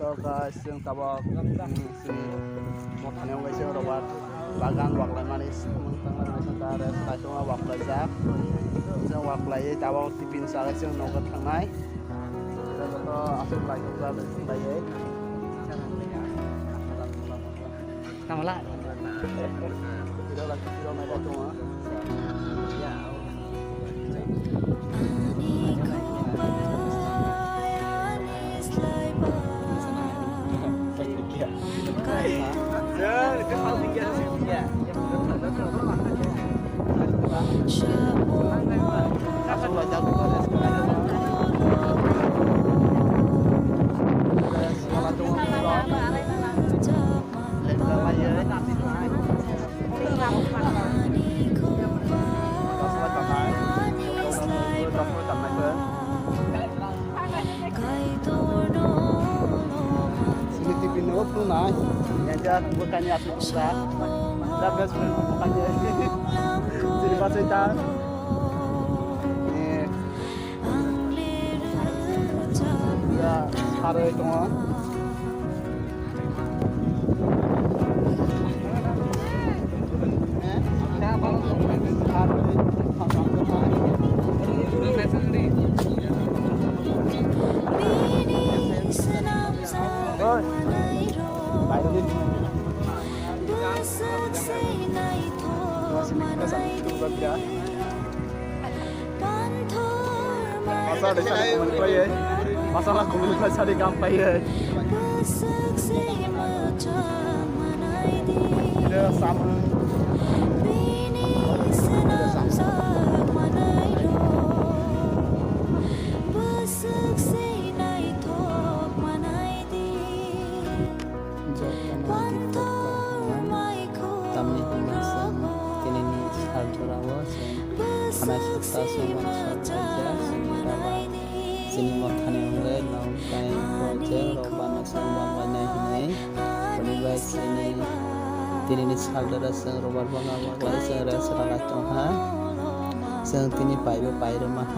So guys, yung tabak si makanya guys yung robot bagan waklay manis tentang manis antara station waklay jak yung waklay tabak tipin sa guys yung nogat thangnai kita to asal lagi juga lagi Kamala. kita lagi kita mai batu ah ya itu hal tinggi sih ya asal belajar juga ada sekolah tunai yang dia bukannya asli susah tapi sebenarnya bukannya jadi fasilitas ini ya harus itu mah masa ada cari komunikasi ya masalah komunikasi di gampang ya tidak sama sini makan yang lain mau kain project robana sama mana ini berbagai sini tini saudara sang robar bangga bangga sang rasa Tuhan sang tini pai rumah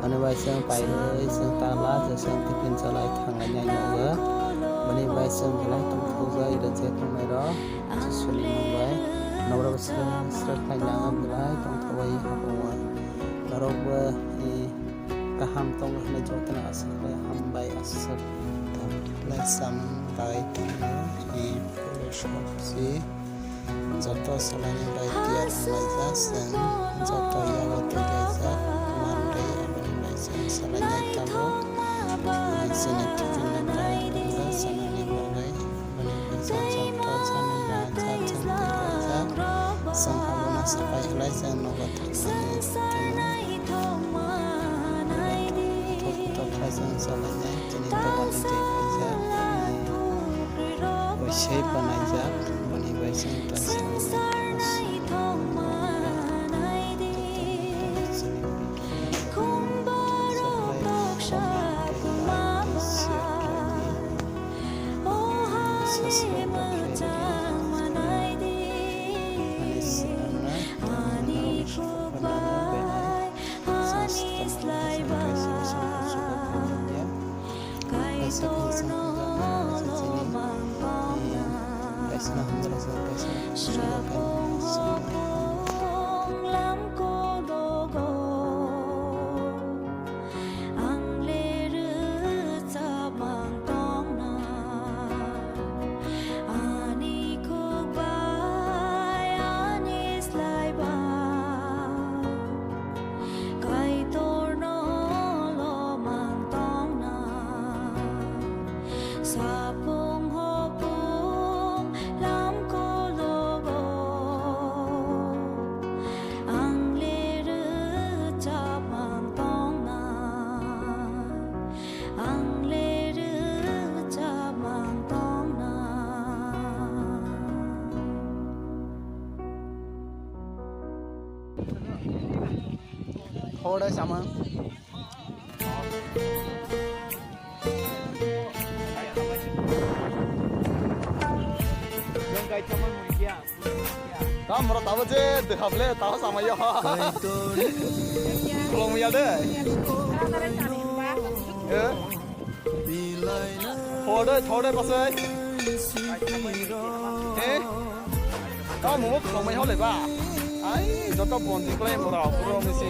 ane bai sang pai sang tala sang tipin salai tangannya juga mani bai sang belai tempuza ida cek mero sesuni bai nomor besar panjang belai tempuai hapuan naroba kaham tong na jotna asal ham bai asal lesam bai i photoshop si joto salani bai tiar laisa sen joto yawa tegaisa mande abani bai sen salani tabo sen tipin bai sanani bai bani bai sen joto sanani bai joto tegaisa sang abana sapai laisa no pasang salahnya jenis teman kerja bersih penajak bani bersih थोड़ा सामान Tam mero tahu je, dehable tahu sama ya. Kalau mau ya deh. Ya. thổi pasai eh tao mau không mày hỏi lại ba ai cho tao buồn thì có em một đầu pro mới xí